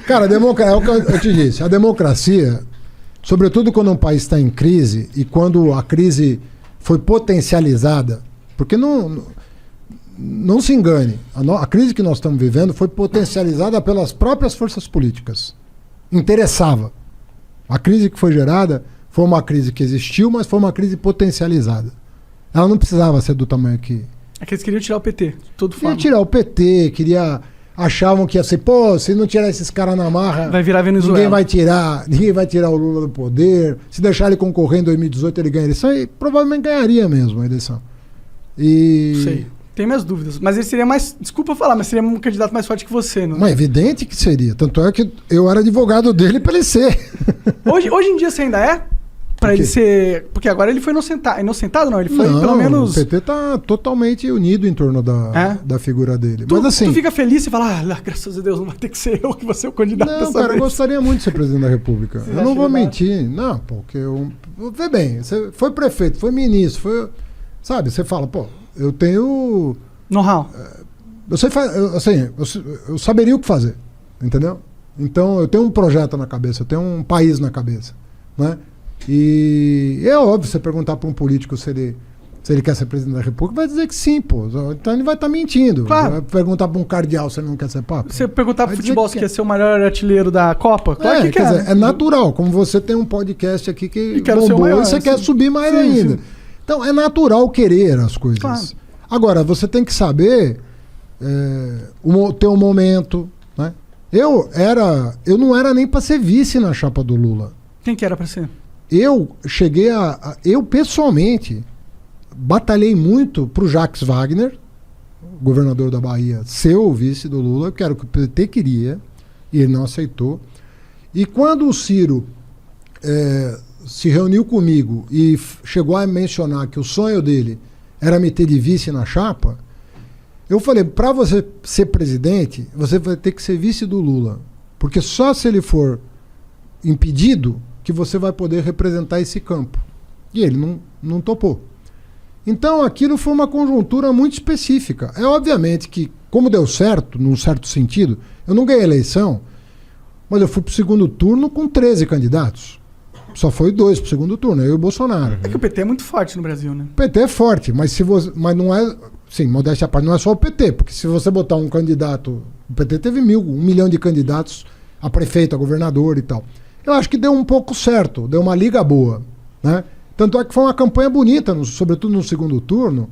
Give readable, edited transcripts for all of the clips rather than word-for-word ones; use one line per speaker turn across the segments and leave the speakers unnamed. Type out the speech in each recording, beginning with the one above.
Cara, é o que eu te disse. A democracia, sobretudo quando um país está em crise e quando a crise foi potencializada, porque não se engane, a crise que nós estamos vivendo foi potencializada pelas próprias forças políticas. Interessava. A crise que foi gerada foi uma crise que existiu, mas foi uma crise potencializada. Ela não precisava ser do tamanho que...
É que eles queriam tirar o PT, todo forma.
Queria tirar o PT, achavam que ia ser, pô, se não tirar esses caras na marra,
vai virar Venezuela.
Ninguém vai tirar o Lula do poder. Se deixar ele concorrer em 2018, ele ganha a eleição e provavelmente ganharia mesmo a eleição.
Sei. Tenho minhas dúvidas. Mas ele seria mais, desculpa falar, mas seria um candidato mais forte que você, não?
Mas é evidente que seria. Tanto é que eu era advogado dele para ele ser.
Hoje em dia você ainda é? Pra ele ser... Porque agora ele foi inocentado, não? Ele foi,
não,
pelo menos...
O PT tá totalmente unido em torno da figura dele. Mas assim...
Tu fica feliz e fala, graças a Deus, não vai ter que ser eu que vou ser o candidato
não,
dessa
cara,
vez.
eu gostaria muito de ser presidente da República. Eu não vou mentir. Não, porque vê bem, você foi prefeito, foi ministro, foi... Sabe, você fala, pô, eu tenho...
Know-how.
Eu saberia o que fazer, entendeu? Então, eu tenho um projeto na cabeça, eu tenho um país na cabeça, né? E é óbvio, você perguntar para um político se ele quer ser presidente da República, vai dizer que sim, pô. Então ele vai estar mentindo.
Claro.
Vai perguntar para um cardeal se ele não quer ser papa.
Você perguntar para futebol se quer ser o maior artilheiro da Copa, claro que quer.
Quer dizer, é natural, como você tem um podcast aqui que
bombou
e você quer subir mais ainda. Sim. Então é natural querer as coisas. Claro. Agora, você tem que saber ter um momento, né? Eu não era nem para ser vice na chapa do Lula.
Quem que era para ser?
Eu cheguei eu pessoalmente batalhei muito para o Jacques Wagner, governador da Bahia, ser o vice do Lula, que era o que o PT queria, e ele não aceitou. E quando o Ciro se reuniu comigo e chegou a mencionar que o sonho dele era me ter de vice na chapa, eu falei, para você ser presidente, você vai ter que ser vice do Lula, porque só se ele for impedido que você vai poder representar esse campo. E ele não topou. Então aquilo foi uma conjuntura muito específica. É obviamente que, como deu certo, num certo sentido, eu não ganhei a eleição, mas eu fui para o segundo turno com 13 candidatos. Só foi 2 para o segundo turno, eu e o Bolsonaro.
É que o PT é muito forte no Brasil, né?
O PT é forte, mas não é... Sim, modéstia à parte, não é só o PT, porque se você botar um candidato... O PT teve 1 milhão de candidatos a prefeito, a governador e tal. Eu acho que deu um pouco certo, deu uma liga boa, né? Tanto é que foi uma campanha bonita, sobretudo no segundo turno.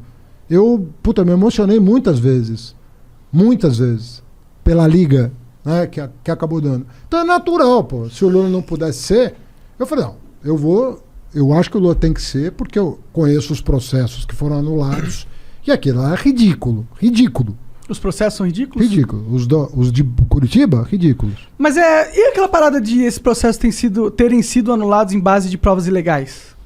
Eu me emocionei muitas vezes, pela liga, né, que acabou dando. Então é natural, pô. Se o Lula não pudesse ser, eu falei, não, eu acho que o Lula tem que ser, porque eu conheço os processos que foram anulados, e aquilo é ridículo.
Os processos são ridículos?
Ridículos. Os de Curitiba, ridículos.
Mas e aquela parada de esses processos terem sido anulados em base de provas ilegais?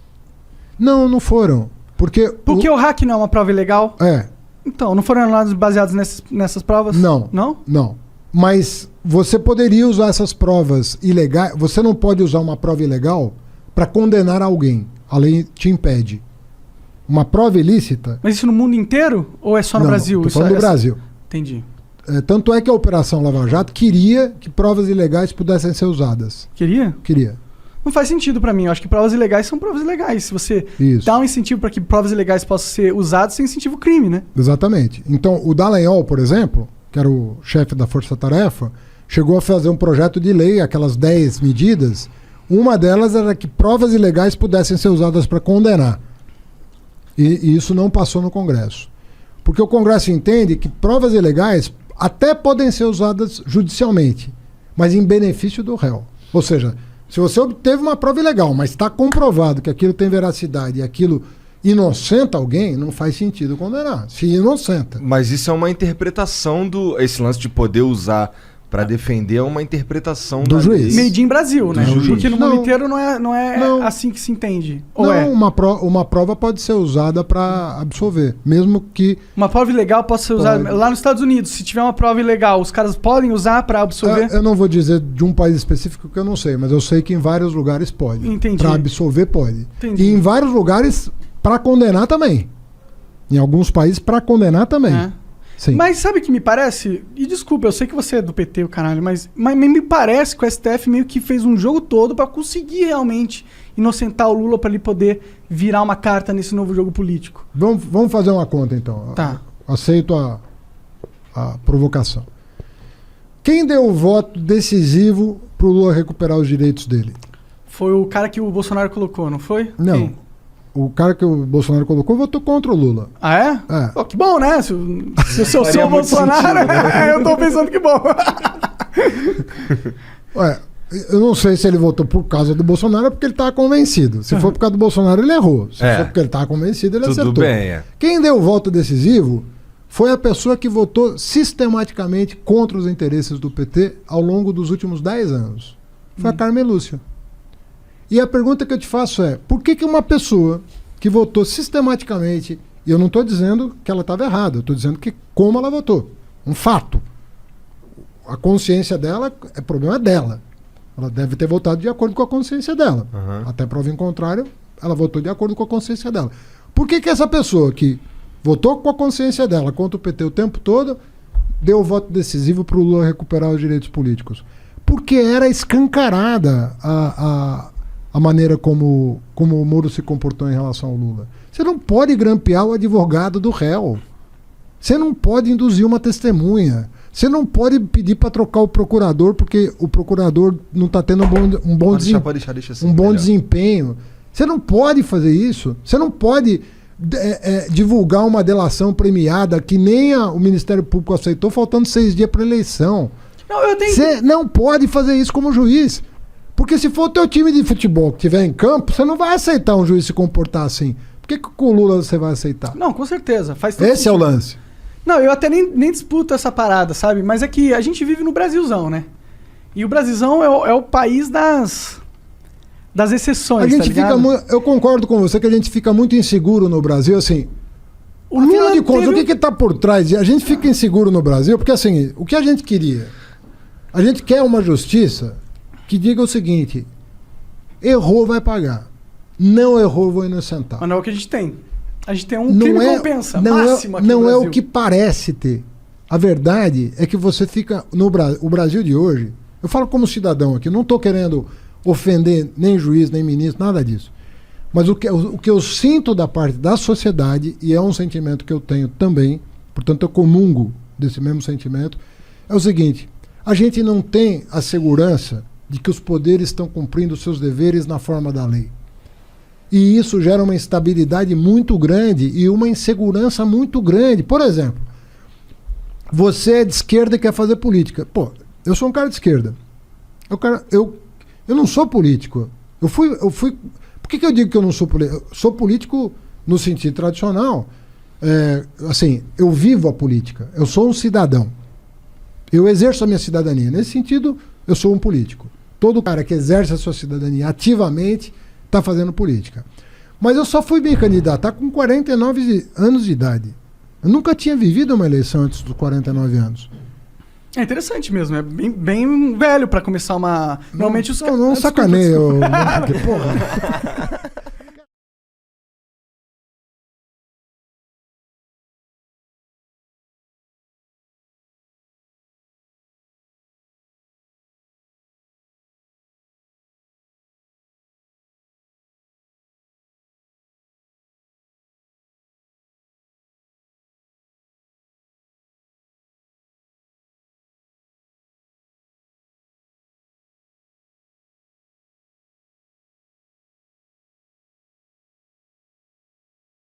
Não foram. Porque
o hack não é uma prova ilegal?
É.
Então, não foram anulados baseados nessas provas?
Não.
Não?
Não. Mas você poderia usar essas provas ilegais. Você não pode usar uma prova ilegal para condenar alguém. A lei te impede. Uma prova ilícita...
Mas isso no mundo inteiro? Ou é só no Brasil?
Estou falando do Brasil.
Entendi.
Tanto é que a Operação Lava Jato queria que provas ilegais pudessem ser usadas.
Queria?
Queria.
Não faz sentido pra mim. Eu acho que provas ilegais são provas ilegais. Se você dá um incentivo para que provas ilegais possam ser usadas, você incentiva o crime, né? Exatamente.
Então, o Dallagnol, por exemplo, que era o chefe da Força Tarefa, chegou a fazer um projeto de lei, aquelas 10 medidas. Uma delas era que provas ilegais pudessem ser usadas para condenar. E isso não passou no Congresso. Porque o Congresso entende que provas ilegais até podem ser usadas judicialmente, mas em benefício do réu. Ou seja, se você obteve uma prova ilegal, mas está comprovado que aquilo tem veracidade e aquilo inocenta alguém, não faz sentido condenar. Se inocenta.
Mas isso é uma interpretação esse lance de poder usar para defender é uma interpretação
do juiz.
Made in Brasil, né? Porque no mundo inteiro não é
não.
assim que se entende.
Uma prova pode ser usada para absolver, mesmo que...
Uma prova ilegal pode ser usada... Lá nos Estados Unidos, se tiver uma prova ilegal, os caras podem usar para absolver?
Eu não vou dizer de um país específico que eu não sei, mas eu sei que em vários lugares pode.
Entendi.
Para absolver pode.
Entendi.
E em vários lugares para condenar também. Em alguns países para condenar também. Sim.
Mas sabe o que me parece? E desculpa, eu sei que você é do PT, o caralho, mas me parece que o STF meio que fez um jogo todo pra conseguir realmente inocentar o Lula pra ele poder virar uma carta nesse novo jogo político.
Vamos fazer uma conta, então.
Tá.
Aceito a provocação. Quem deu o voto decisivo pro Lula recuperar os direitos dele?
Foi o cara que o Bolsonaro colocou, não foi?
Não.
Quem?
O cara que o Bolsonaro colocou votou contra o Lula.
Ah, é?
É.
Pô, que bom, né? Se eu sou o Bolsonaro,
sentido, né?
eu tô pensando que bom.
Ué, eu não sei se ele votou por causa do Bolsonaro ou porque ele estava convencido. Se for por causa do Bolsonaro, ele errou. Se for porque ele estava convencido, ele acertou.
Tudo bem, é.
Quem deu o voto decisivo foi a pessoa que votou sistematicamente contra os interesses do PT ao longo dos últimos 10 anos. Foi a Carmen Lúcia. E a pergunta que eu te faço é, por que uma pessoa que votou sistematicamente, e eu não estou dizendo que ela estava errada, eu estou dizendo que como ela votou, um fato. A consciência dela é problema dela. Ela deve ter votado de acordo com a consciência dela. Até prova em contrário, ela votou de acordo com a consciência dela. Por que essa pessoa que votou com a consciência dela contra o PT o tempo todo deu o voto decisivo para o Lula recuperar os direitos políticos? Porque era escancarada a maneira como o Moro se comportou em relação ao Lula. Você não pode grampear o advogado do réu. Você não pode induzir uma testemunha. Você não pode pedir para trocar o procurador porque o procurador não está tendo um bom desempenho. Você não pode fazer isso. Você não pode divulgar uma delação premiada que nem o Ministério Público aceitou, faltando 6 dias para a eleição. Você não pode fazer isso como juiz. Porque se for o teu time de futebol que estiver em campo, você não vai aceitar um juiz se comportar assim. Por que com o Lula você vai aceitar?
Não, com certeza.
Esse é o lance.
Não, eu até nem disputo essa parada, sabe? Mas é que a gente vive no Brasilzão, né? E o Brasilzão é o país das exceções,
a gente
tá ligado?
eu concordo com você que a gente fica muito inseguro no Brasil, assim. Afinal de contas, o que está por trás? A gente fica inseguro no Brasil porque, assim, o que a gente queria? A gente quer uma justiça que diga o seguinte: errou, vai pagar. Não errou, vou inocentar.
Mas não é o que a gente tem. A gente tem um crime-compensa máximo aqui no
Não é
Brasil.
o que parece ter. A verdade é que você fica... O Brasil de hoje... Eu falo como cidadão aqui, não estou querendo ofender nem juiz, nem ministro, nada disso. Mas o que eu sinto da parte da sociedade, e é um sentimento que eu tenho também, portanto eu comungo desse mesmo sentimento, é o seguinte: a gente não tem a segurança de que os poderes estão cumprindo os seus deveres na forma da lei. E isso gera uma instabilidade muito grande e uma insegurança muito grande. Por exemplo, você é de esquerda e quer fazer política. Pô, eu sou um cara de esquerda. Eu não sou político. Eu fui. Por que eu digo que eu não sou político? Eu sou político no sentido tradicional. Assim, eu vivo a política. Eu sou um cidadão. Eu exerço a minha cidadania. Nesse sentido, eu sou um político. Todo cara que exerce a sua cidadania ativamente está fazendo política. Mas eu só fui me candidatar com 49 anos de idade. Eu nunca tinha vivido uma eleição antes dos 49 anos.
É interessante mesmo, é bem velho para começar uma... Normalmente os
não sacaneio. Porra.